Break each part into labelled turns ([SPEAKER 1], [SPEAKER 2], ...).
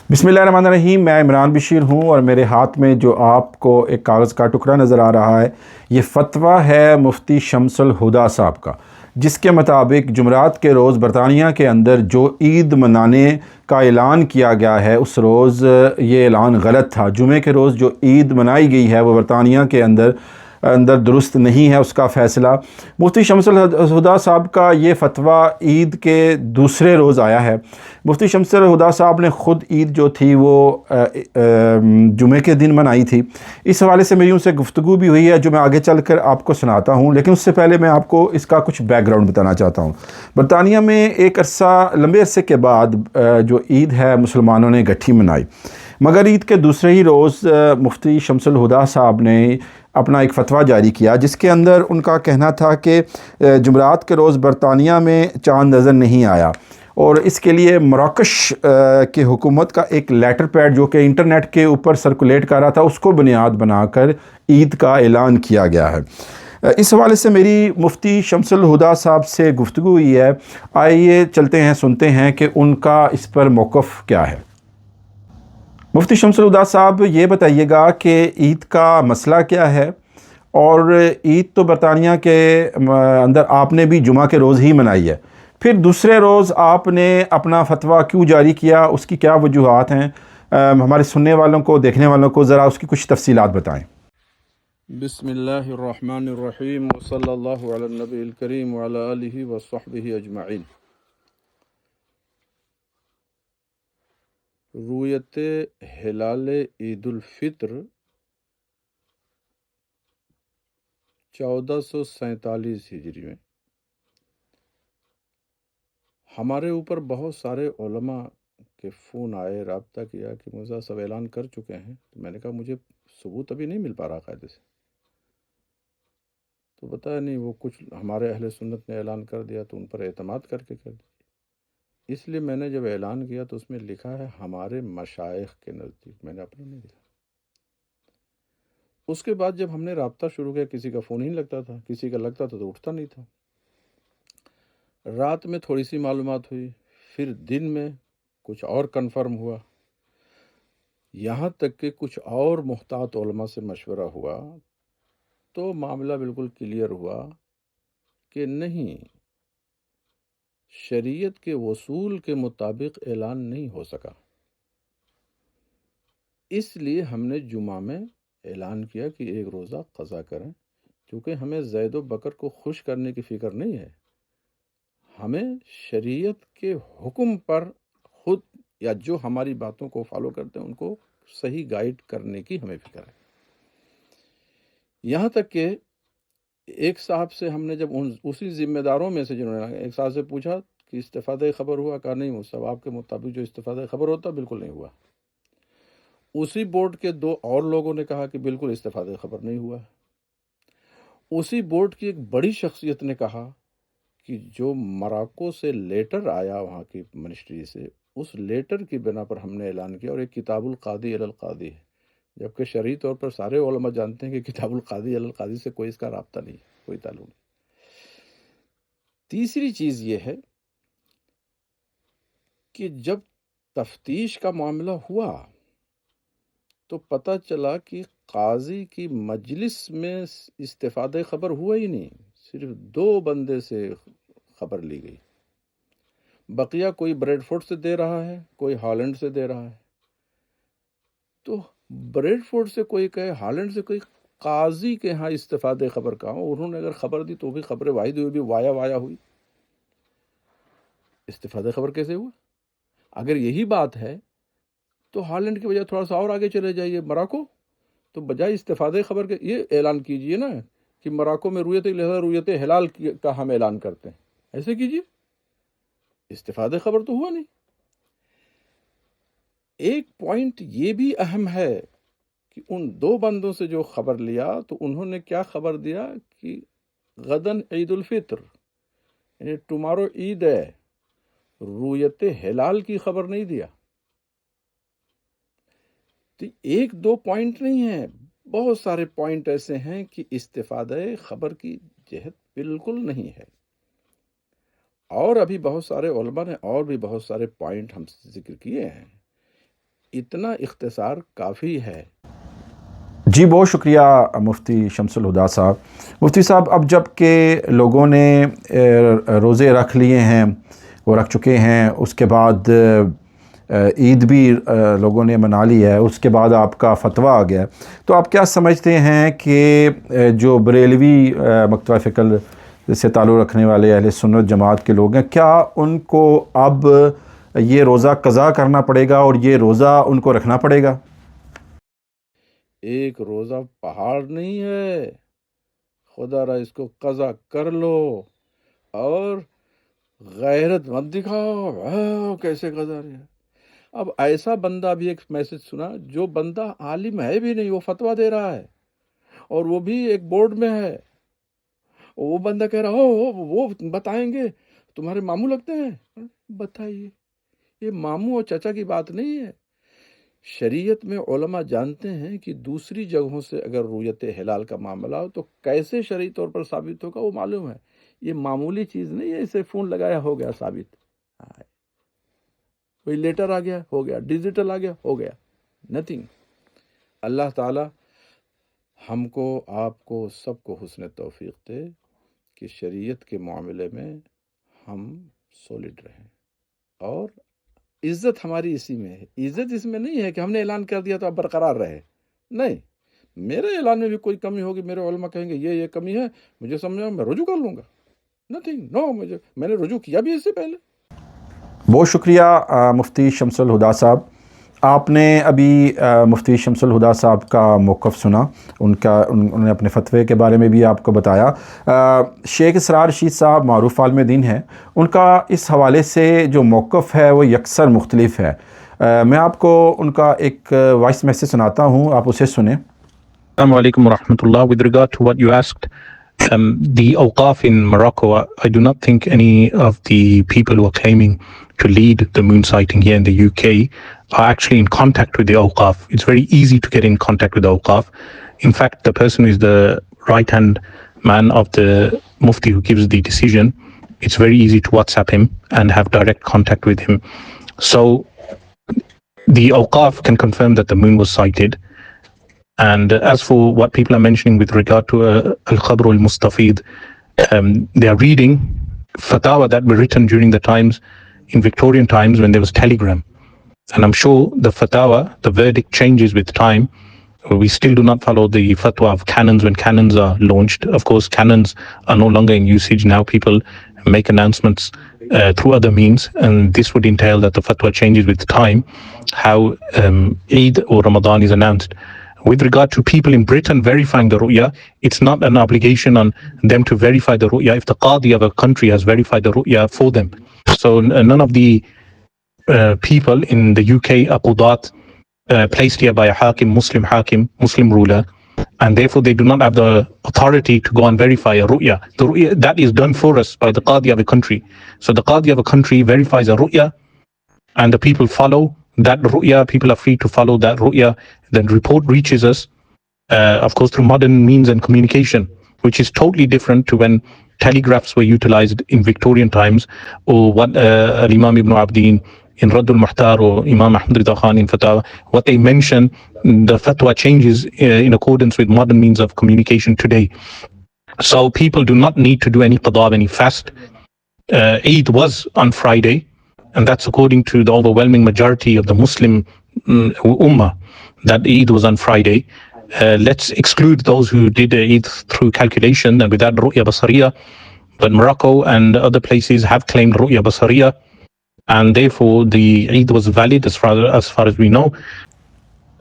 [SPEAKER 1] بسم اللہ الرحمن الرحیم۔ میں عمران بشیر ہوں اور میرے ہاتھ میں جو آپ کو ایک کاغذ کا ٹکڑا نظر آ رہا ہے، یہ فتویٰ ہے مفتی شمس الہدیٰ صاحب کا، جس کے مطابق جمعرات کے روز برطانیہ کے اندر جو عید منانے کا اعلان کیا گیا ہے، اس روز یہ اعلان غلط تھا۔ جمعے کے روز جو عید منائی گئی ہے وہ برطانیہ کے اندر درست نہیں ہے اس کا فیصلہ۔ مفتی شمس الہدیٰ صاحب کا یہ فتویٰ عید کے دوسرے روز آیا ہے۔ مفتی شمس الہدیٰ صاحب نے خود عید جو تھی وہ جمعے کے دن منائی تھی۔ اس حوالے سے میری ان سے گفتگو بھی ہوئی ہے جو میں آگے چل کر آپ کو سناتا ہوں، لیکن اس سے پہلے میں آپ کو اس کا کچھ بیک گراؤنڈ بتانا چاہتا ہوں۔ برطانیہ میں ایک لمبے عرصے کے بعد جو عید ہے مسلمانوں نے گٹھی منائی، مگر عید کے دوسرے ہی روز مفتی شمس الہدیٰ صاحب نے اپنا ایک فتویٰ جاری کیا، جس کے اندر ان کا کہنا تھا کہ جمعرات کے روز برطانیہ میں چاند نظر نہیں آیا، اور اس کے لیے مراکش کی حکومت کا ایک لیٹر پیڈ جو کہ انٹرنیٹ کے اوپر سرکولیٹ کر رہا تھا، اس کو بنیاد بنا کر عید کا اعلان کیا گیا ہے۔ اس حوالے سے میری مفتی شمس الہدیٰ صاحب سے گفتگو ہوئی ہے۔ آئیے چلتے ہیں، سنتے ہیں کہ ان کا اس پر موقف کیا ہے۔ مفتی شمس الہدیٰ صاحب، یہ بتائیے گا کہ عید کا مسئلہ کیا ہے، اور عید تو برطانیہ کے اندر آپ نے بھی جمعہ کے روز ہی منائی ہے، پھر دوسرے روز آپ نے اپنا فتویٰ کیوں جاری کیا، اس کی کیا وجوہات ہیں؟ ہمارے سننے والوں کو، دیکھنے والوں کو ذرا اس کی کچھ تفصیلات بتائیں۔
[SPEAKER 2] بسم اللہ الرحمن الرحیم وصلی اللہ علی النبی الکریم وعلی آلہ وصحبہ اجمعین۔ رویت ہلال عید الفطر 1447 ہجری میں ہمارے اوپر بہت سارے علماء کے فون آئے، رابطہ کیا کہ مرزا صاحب اعلان کر چکے ہیں۔ تو میں نے کہا مجھے ثبوت ابھی نہیں مل پا رہا قاعدے سے، تو بتا نہیں وہ کچھ ہمارے اہل سنت نے اعلان کر دیا تو ان پر اعتماد کر دیا۔ اس لیے میں نے جب اعلان کیا تو اس میں لکھا ہے ہمارے مشائخ کے نزدیک، میں نے اپنا نہیں لکھا۔ اس کے بعد جب ہم نے رابطہ شروع کیا، کسی کا فون ہی نہیں لگتا تھا، کسی کا لگتا تھا تو اٹھتا نہیں تھا۔ رات میں تھوڑی سی معلومات ہوئی، پھر دن میں کچھ اور کنفرم ہوا، یہاں تک کہ کچھ اور محتاط علماء سے مشورہ ہوا تو معاملہ بالکل کلیئر ہوا کہ نہیں، شریعت کے اصول کے مطابق اعلان نہیں ہو سکا۔ اس لیے ہم نے جمعہ میں اعلان کیا کہ ایک روزہ قضا کریں، کیونکہ ہمیں زید و بکر کو خوش کرنے کی فکر نہیں ہے، ہمیں شریعت کے حکم پر خود یا جو ہماری باتوں کو فالو کرتے ہیں ان کو صحیح گائیڈ کرنے کی ہمیں فکر ہے۔ یہاں تک کہ ایک صاحب سے ہم نے جب اسی ذمہ داروں میں سے جنہوں نے ایک صاحب سے پوچھا کہ استفادہ خبر ہوا، کہا نہیں صاحب، آپ کے مطابق جو استفادہ خبر ہوتا بالکل نہیں ہوا۔ اسی بورڈ کے دو اور لوگوں نے کہا کہ بالکل استفادہ خبر نہیں ہوا۔ اسی بورڈ کی ایک بڑی شخصیت نے کہا کہ جو مراکو سے لیٹر آیا وہاں کی منسٹری سے، اس لیٹر کی بنا پر ہم نے اعلان کیا، اور ایک کتاب القاضی علی القاضی ہے، جبکہ شرعی طور پر سارے علماء جانتے ہیں کہ کتاب القاضی علی القاضی سے کوئی اس کا رابطہ نہیں، کوئی تعلق نہیں۔ تیسری چیز یہ ہے کہ جب تفتیش کا معاملہ ہوا تو پتہ چلا کہ قاضی کی مجلس میں استفادہ خبر ہوا ہی نہیں، صرف 2 بندے سے خبر لی گئی، بقیہ کوئی بریڈ فورڈ سے دے رہا ہے، کوئی ہالینڈ سے دے رہا ہے۔ تو بریڈ فورڈ سے کوئی کہے، ہالینڈ سے کوئی، قاضی کے ہاں استفادہ خبر کا ہو، انہوں نے اگر خبر دی تو بھی خبر واحد ہوئی، بھی وایا وایا ہوئی، استفادہ خبر کیسے ہوا؟ اگر یہی بات ہے تو ہالینڈ کی بجائے تھوڑا سا اور آگے چلے جائیے، مراکو، تو بجائے استفادہ خبر کے یہ اعلان کیجئے نا کہ مراکو میں رویت ہلال کا ہم اعلان کرتے ہیں، ایسے کیجئے، استفادہ خبر تو ہوا نہیں۔ ایک پوائنٹ یہ بھی اہم ہے کہ ان 2 بندوں سے جو خبر لیا تو انہوں نے کیا خبر دیا کہ غدن عید الفطر، یعنی ٹمارو عید ہے، رویت ہلال کی خبر نہیں دیا۔ تو 1-2 پوائنٹ نہیں ہیں، بہت سارے پوائنٹ ایسے ہیں کہ استفادہ خبر کی جہت بالکل نہیں ہے۔ اور ابھی بہت سارے علماء نے اور بھی بہت سارے پوائنٹ ہم سے ذکر کیے ہیں۔ اتنا اختصار کافی ہے۔
[SPEAKER 1] جی بہت شکریہ مفتی شمس الہدا صاحب۔ مفتی صاحب اب جب کہ لوگوں نے روزے رکھ لیے ہیں، وہ رکھ چکے ہیں، اس کے بعد عید بھی لوگوں نے منا لی ہے، اس کے بعد آپ کا فتویٰ آ گیا ہے، تو آپ کیا سمجھتے ہیں کہ جو بریلوی مکتبہ فکر سے تعلق رکھنے والے اہل سنت جماعت کے لوگ ہیں، کیا ان کو اب یہ روزہ قضا کرنا پڑے گا اور یہ روزہ ان کو رکھنا پڑے گا؟
[SPEAKER 2] ایک روزہ پہاڑ نہیں ہے، خدا را اس کو قضا کر لو اور غیرت مت دکھاؤ کیسے قضا رہے۔ اب ایسا بندہ بھی ایک میسج سنا، جو بندہ عالم ہے بھی نہیں، وہ فتویٰ دے رہا ہے اور وہ بھی ایک بورڈ میں ہے، وہ بندہ کہہ رہا وہ بتائیں گے، تمہارے ماموں لگتے ہیں، بتائیے۔ یہ ماموں اور چچا کی بات نہیں ہے۔ شریعت میں علماء جانتے ہیں کہ دوسری جگہوں سے اگر رؤیت ہلال کا معاملہ ہو تو کیسے شرعی طور پر ثابت ہوگا، وہ معلوم ہے۔ یہ معمولی چیز نہیں ہے، اسے فون لگایا ہو گیا ثابت، کوئی لیٹر آ گیا ہو گیا، ڈیجیٹل آ گیا ہو گیا، نتھنگ۔ اللہ تعالی ہم کو، آپ کو، سب کو حسن توفیق دے کہ شریعت کے معاملے میں ہم سولڈ رہیں، اور عزت ہماری اسی میں ہے۔ عزت اس میں نہیں ہے کہ ہم نے اعلان کر دیا تو اب برقرار رہے، نہیں۔ میرے اعلان میں بھی کوئی کمی ہوگی، میرے علماء کہیں گے یہ کمی ہے، مجھے سمجھا، میں رجوع کر لوں گا، نتھنگ، نو، میں نے رجوع کیا بھی اس سے پہلے۔
[SPEAKER 1] بہت شکریہ مفتی شمس الہدا صاحب۔ آپ نے ابھی مفتی شمس الہدا صاحب کا موقف سنا، انہوں نے اپنے فتوے کے بارے میں بھی آپ کو بتایا۔ شیخ اسرار رشید صاحب معروف عالم دین ہیں، ان کا اس حوالے سے جو موقف ہے وہ یکسر مختلف ہے۔ میں آپ کو ان کا ایک وائس میسیج سناتا ہوں، آپ اسے سنیں۔
[SPEAKER 3] Assalamu alaikum wa rahmatullah. With regard to what you asked, the Awqaf in Morocco, I do not think any of the people who are claiming to lead the moon sighting here in the UK are actually in contact with the Awqaf. It's very easy to get in contact with the Awqaf. In fact, the person who is the right-hand man of the Mufti who gives the decision, it's very easy to WhatsApp him and have direct contact with him. So the Awqaf can confirm that the moon was sighted. And as for what people are mentioning with regard to Al-Khabr al-Mustafid, they are reading fatwa that were written during the times, in Victorian times, when there was telegram. And I'm sure the fatwa, the verdict changes with time. We still do not follow the fatwa of canons when canons are launched. Of course, canons are no longer in usage. Now people make announcements through other means, and this would entail that the fatwa changes with time, how Eid or Ramadan is announced. With regard to people in Britain verifying the ru'ya, it's not an obligation on them to verify the ru'ya if the qadi of a country has verified the ru'ya for them. So none of the people in the UK are qudat placed here by a hakim, Muslim ruler, and therefore they do not have the authority to go and verify a ru'ya. The ru'ya, that is done for us by the qadi of a country. So the qadi of a country verifies a ru'ya, and the people follow that ru'ya. People are free to follow that ru'ya. Then report reaches us, of course, through modern means and communication, which is totally different to when telegraphs were utilized in Victorian times, or what Imam Ibn Abdin in Radd al-Muhtar or Imam Ahmad Rida Khan in Fatawa, what they mention, the fatwa changes in accordance with modern means of communication today. So people do not need to do any qada, any fast. Eid was on Friday, and that's according to the overwhelming majority of the Muslim ummah, that Eid was on Friday. Let's exclude those who did Eid through calculation and without Ru'ya Basariya. But Morocco and other places have claimed Ru'ya Basariya, and therefore the Eid was valid as far as we know.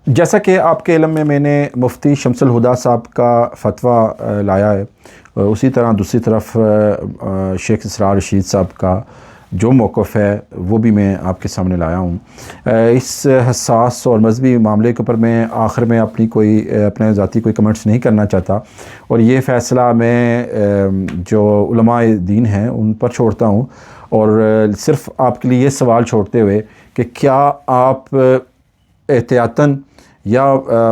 [SPEAKER 1] جیسا کہ آپ کے علم میں میں نے مفتی شمس الہدا صاحب کا فتویٰ لایا ہے، اسی طرح دوسری طرف شیخ اسرار رشید صاحب کا جو موقف ہے وہ بھی میں آپ کے سامنے لایا ہوں۔ اس حساس اور مذہبی معاملے کے اوپر میں آخر میں اپنے ذاتی کوئی کمنٹس نہیں کرنا چاہتا، اور یہ فیصلہ میں جو علماء دین ہیں ان پر چھوڑتا ہوں، اور صرف آپ کے لیے یہ سوال چھوڑتے ہوئے کہ کیا آپ احتیاطاً یا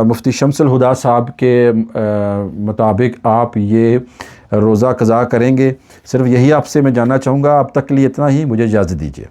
[SPEAKER 1] مفتی شمس الہدا صاحب کے مطابق آپ یہ روزہ قضا کریں گے؟ صرف یہی آپ سے میں جاننا چاہوں گا۔ اب تک کے لیے اتنا ہی، مجھے اجازت دیجیے۔